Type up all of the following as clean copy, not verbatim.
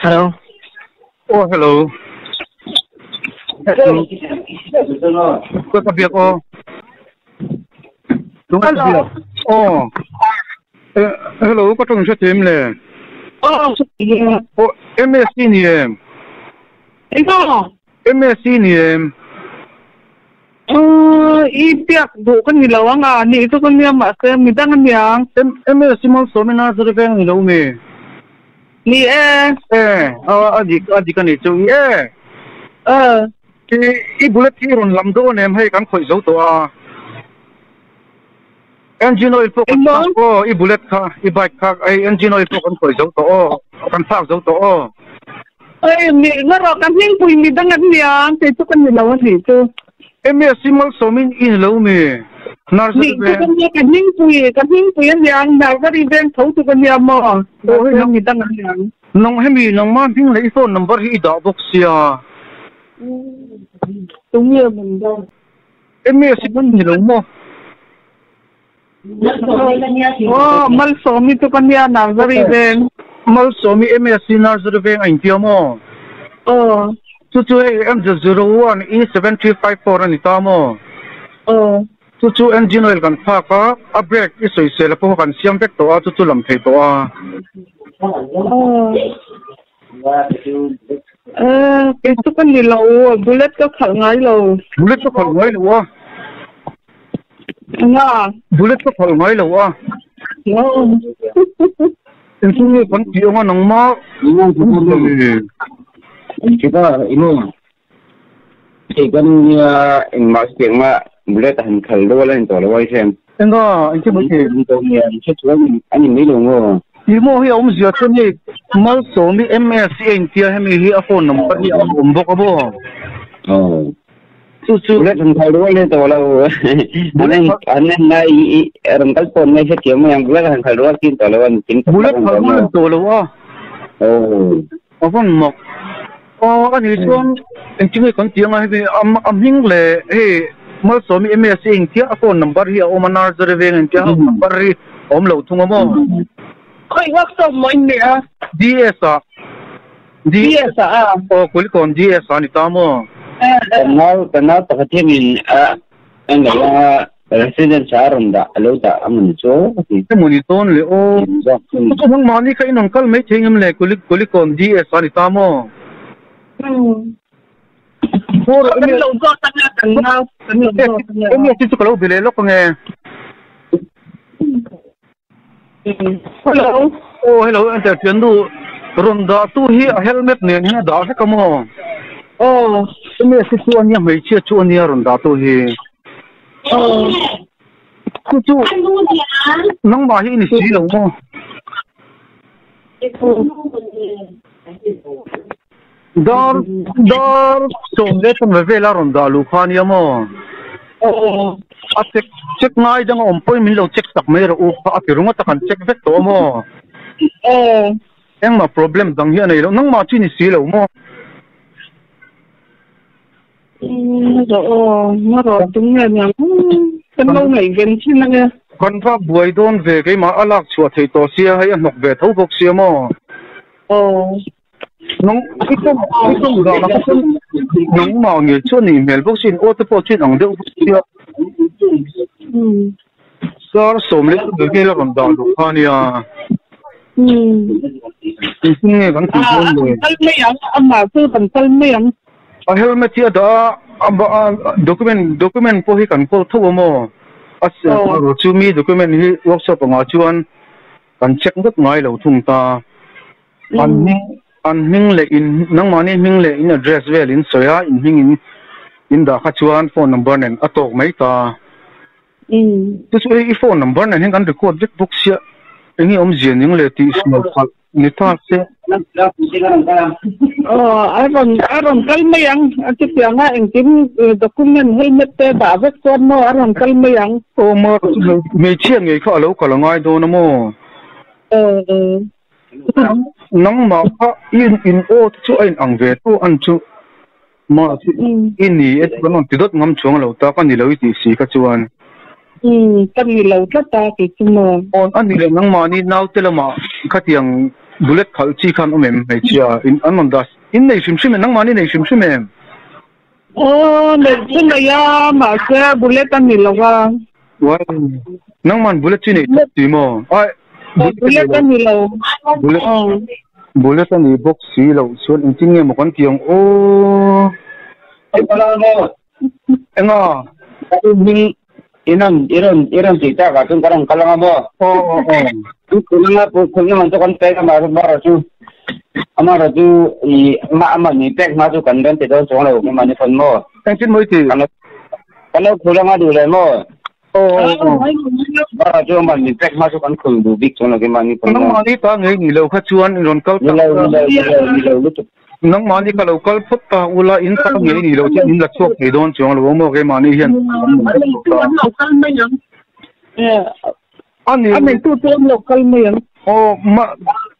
Hello. Oh, hello. Hello. Có tập việc không? Đúng tập việc. Oh. Hello, có trong số team nè. Oh, MSc nè em. MSc nè em. Ipiak bukan ni lawang ni itu kan dia mak ke midangan yang MSc mau seminar surveying ni lo me. ni Adi kan itu I bullet tirun lamdo nem hay kan khoi zo to a. Engine oil po kan I bullet ka I bike ka ai engine oil po kan khoi zo to kan phak zo to ni ngaro kan hing pui midangan yang itu kan ni lawang ni itu MSc mau somin in lo me. Ni itu kan hing pui yang nagari ben thau tu kan dia mo. Yang midangan yang. Nong hemi nong man hing le phone number hi da box ya. Đúng như mình đâu. Em mẹ sẽ vẫn nhiều lắm mal somi tu kan dia nursery ben. Mal somi em mẹ xin nursery ben anh tiêu mo. Chú em 01 E7354 anh ta mo. Chú engine oil kan pha ka a brake I soi se la po kan siam bek to a chú lam thei to a. Itu kan di laut, bullet ko khal ngai lo. Bullet ko khal ngai lo a. Nga. Bullet ko khal ngai lo a. Itu ni kan tiyo nga nang ma. Kita ini kan in mas ma bullet han khal lo la into lo wai sem. Enga, itu betul. Untuk yang sesuatu ani ni lo ngo. Imo hi om zia chen ni mal somi MSc anh tia hemi hi a phone number hi om bok abo. Chú bullet han khal lo le to lo. Anen na I rangkal pon mai se tiam yang bullet han khal lo kin to lo an kin. Bullet khal lo to lo a. Phone mok. Ani chuan anh chingai kon tiang a hi am hing le he mal somi MSc anh tia a phone number hi om anar zerveng anh tia number hi om lo thung amo. Koi workshop mo ini DS kulikon DS ni tamo. Kenal pakai enggak resident sarum dah lo tak amun so. Itu monitor le Itu bang mani kai nongkal mai thengam le kulikon DS ni tamo. Kan lo go tanya. Ini itu kalau beli lo pengen. Hello. Hello. Ante tiendu ronda tu hi helmet ne ni da sa kamo. Ini situan yang mai chia chuan ni ronda tu hi. Kucu. Nang ma hi ni si lo mo. Dar somle tum vela ronda lu khan ya mo. Check ngai jang om poi min lo check tak mai ro pa akirunga takan check vet to mo. Yang ma problem dang hi nei lo nang ma chi ni si lo mo. Ngaro tung nya nyang. Kan lo ngai gen chin na nga. Kon fa buai don ve ke ma alak chua thei to sia hai nok ve thau bok sia mo. Nong itu ga na ko nong ma ngi chuan ni mel bok sin o te po chin ang de sia. Sar somle de ke la ronda lu khania. Ini kan tujuan le. Kal yang amma tu kan kal yang. Helmet ya da dokumen po hi kan ko tho mo. Ro chu mi dokumen hi workshop nga chuan kan check dak ngai lo thung ta. An hing le in nang mani hing le in address vel in soya in hing in da kha chuan phone number nen atok mai ta. Tu so I phone number nen kan record dik book sia. Ini om zian ning le ti small fal ni ta se. Aron kalmayang at nga ang tim dokumen helmet te da vet ko mo aron kalmayang. Mo me chiang ngai kha lo ka ngai do na mo. Nang ma kha in o chu ein ang ve tu an chu ma in ni et konon tidot ngam chuang lo ta kan ni lo ti si ka chuan. Kan ni lo ta ki chu mo. An ni le nang ma ni naw te la ma khatiang bullet khal chi khan omem mai chia in anon das in nei sim sim nang mani nei sim sim em nei sim ya ma se bullet an ni lawa wa nang man bullet chi nei ti mo ai bullet an ni law bullet an ni box si lo suan in tinge mo kan tiang o enga iran kita ka tung karang kalang mo tu kulang to kan pega mara tu amara tu I ma ni peg ma tu kan dan te do song lo ma ni phon mo tin moi ti kan kulang adu le mo mara tu ma ni peg ma tu kan khul du big song lo ke ma ni phon nang ma ni ta ngai ni lo kha chuan ron kal nang mani ka local phut ta ula in ta nge ni lo chen in la chok ni don chong lo mo ke mani hian ani tu local me yang ma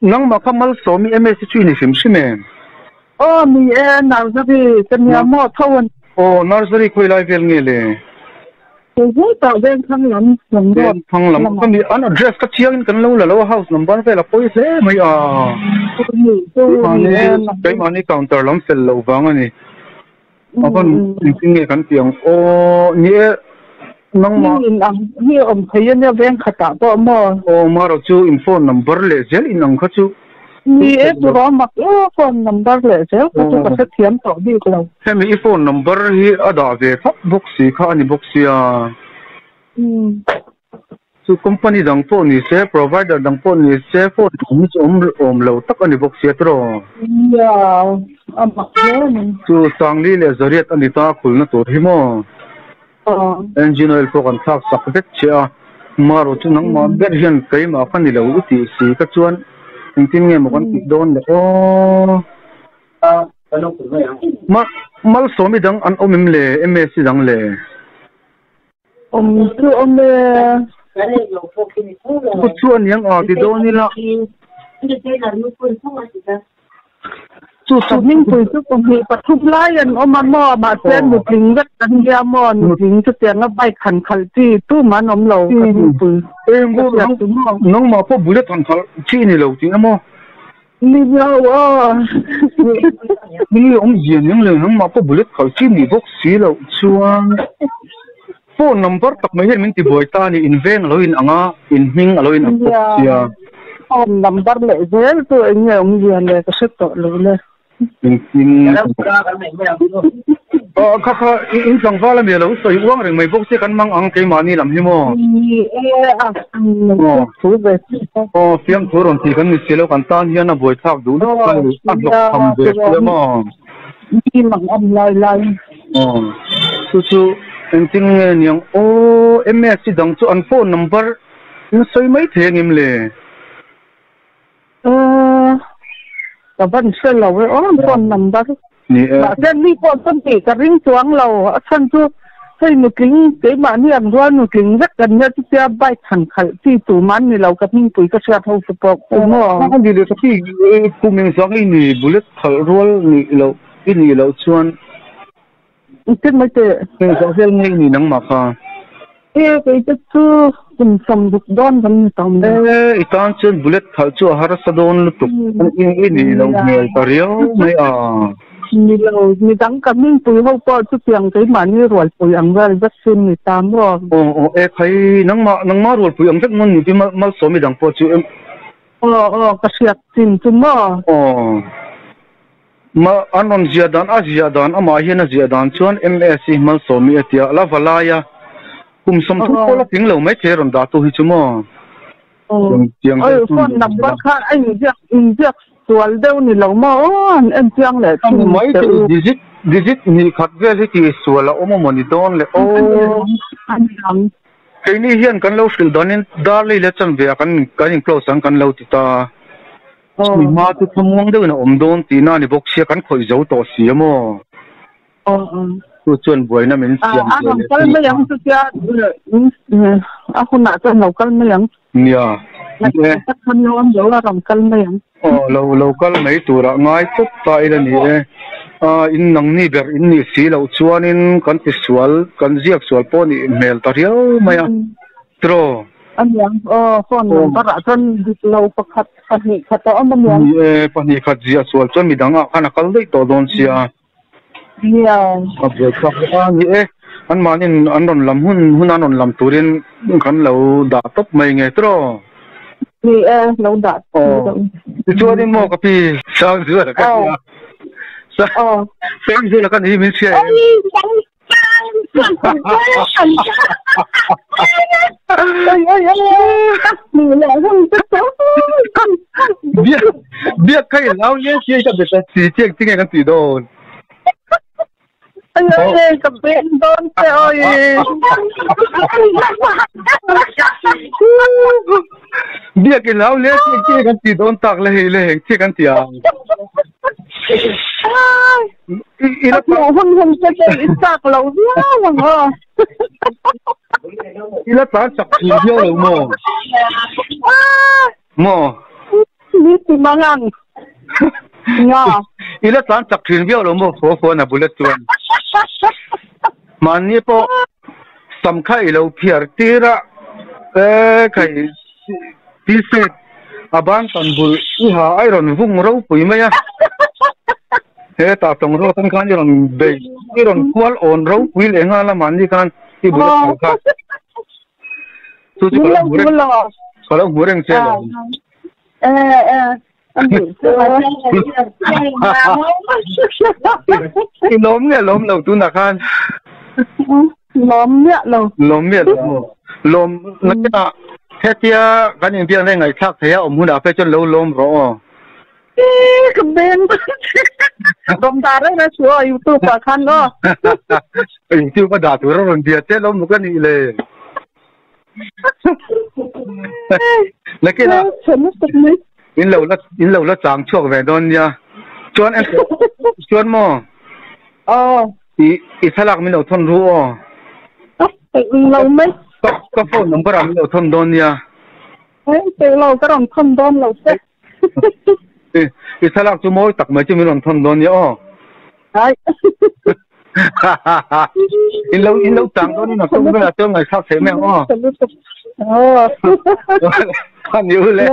nang ma kamal so mi ms chi ni sim sim em mi na za bi kan ya mo thon nursery khoi lai vel nge le ku ta ben thang lam thang lam ka mi an address ka chiang kan lo la lo house number ve la poi se mai cái mani counter lam fel lo wang ani apon nge kan tiang ni nang ma ni phayen ya ben khata to mo ma ro chu in phone number le zel in ang kha chu ni tu ro mak phone number le zel ko chu ka thiam to bi ko hemi phone number hi ada ve khap box si kha ani box ya so company dang phone ni se provider dang phone ni se phone ni om lo tak ani box ya tro ya amak ni so sangli le zariat ani ta khul na tur hi mo engine oil ko kan thak sak vet chia maro chu nang ma ber hian kai ma khan ni lo uti si ka chuan tin nge mo kan ti don le mal so mi dang an omim le ms dang le tu le ku chuan yang a ti don ni la chu min pui chu ko mi pathum lai an oma mo ma chen mu ting gat kan ya mo nu ting chu tiang a bai khan khal ti tu man om lo ka min pui go nang ma po bullet han khal chi ni lo ti amo ni ya ni om yen yang le nang ma po bullet khal chi ni box si lo chuan phone number tak mai hin min ti boy ta ni in veng lo in anga in hing alo in ya phone number le zel tu nge om yen le ka se to lo le kha in sang wala me lo soi wang reng mai box se kan mang ang ke mani lam hi mo fiam thoron ti kan ni selo kan tan hian na boy thak du a lok tham be mo ni mang am lai chu en ting niang ms dang chu an phone number in soi mai thengim le ka ban se lo phone number ni then ni phone ton ti ka ring chuang lo chan chu sei nu king te ma ni am ruan nu king rak kan ya chu tia bai khan khal ti tu man ni lo ka min pui ka sha thau su pok mo ha di le ka ti ku meng sang ni bullet khal rol ni lo ni lo chuan tin mai te sang sel ni nang ma kha cái chu kum sam duk don kan tam itan chen bullet khal chu har sa don lu tu ni lo ni ta rio mai ni dang ka min pui ho po chu piang cái ma ni rol pui ang ga vaccine ni tam ro khai nang ma rol pui ang tak mon ni mal so mi dang po chu ka siat tin chu mo ma anon ziadan ama hian ziadan chuan msc mal so mi atia la valaya kum som thu ko la ping lo mai che ron da tu hi chu mo phone number kha anh inject tual deu ni lo mo en chiang le mai digit ni khat ve hi ti suala omo moni don le cái này hiện kan lo sil donin dar le chan ve kan in close ang kan lo ti ta ma tu thumong de na om don ti na ni box sia kan khoi zo to si mo tu chuan boi na min siam kal me yang tu tia a khuna tan lo kal me yang ya tak kan lo am lo ram kal me yang local mai tura ngai tot ta ila ni in nang ni ber in ni si lo chuan in kan ti sual kan ziak sual po ni mel ta riau maya tro อันยังคนประหลาดจนเราประคัดขัดหิขัดต่อมันยังปนิขัดเสียส่วนจนมีดังอ่ะขนาดกันเลยตัวโดนเสียเนี่ยครับเดี๋ยวครับนี่อันมานี่อันนนลำหุ่นอันนนลำตัวเรียนกันเราด่าตบไม่ไงตรอนี่เราด่าช่วยนี่โมกับพี่สาวเสือแล้วกันเป็นเสือแล้วกันที่มีเสียนี่แหละต้องเบี้ยใครเราเลี้ยงเชี่ยกับเด็กสีเชี่ยที่ไงกันสีโดนเอ้ยกับเป็นโดนเอ้ยเบี้ยกินแล้วเลี้ยงเชี่ยกันสีโดนตักเลยเชี่ยกันเสียอีละตัวหุ่นจะอีสักเราเนี่ยมั้งอีละตาจับทีเดียวเลยโมนี่สิมังงออีละตาจับทีเดียวเลยโมโฟนะบุลเลตวนมันนี่พอสำคัญเราเพียรตีระใครพิเศษอาบันตันบุลอีหาไอรอนฟุ้งเราปุ๋ยไหมอะเฮ้ตาตรงเราตั้งการอีรอนเบย์อีรอนควอลออนเราปุ๋ยเองละมันนี่กันที่บุลเลตกันสุดที่kalau goreng saya lomnya lom lo tu nak kan lomnya lo lom nak dia kan yang dia ngai thak saya mun dah pe chon lo lom ro keben lom tare na suo YouTube pa kan lo YouTube pa da tu ro dia te lom bukan ni le lagi lah in lâu là chẳng chuộc về đón nha chuan em chuan mò ít thắc mình lâu thôn ruộng lâu mấy có phone number mình lâu thôn đón nha từ lâu cái đồng thôn đón lâu thế ít thắc chú mối tắc mấy chú mình lâu thôn đón nha in lâu chẳng đó nó không là cho ngày sau thế mẹ anh yêu lên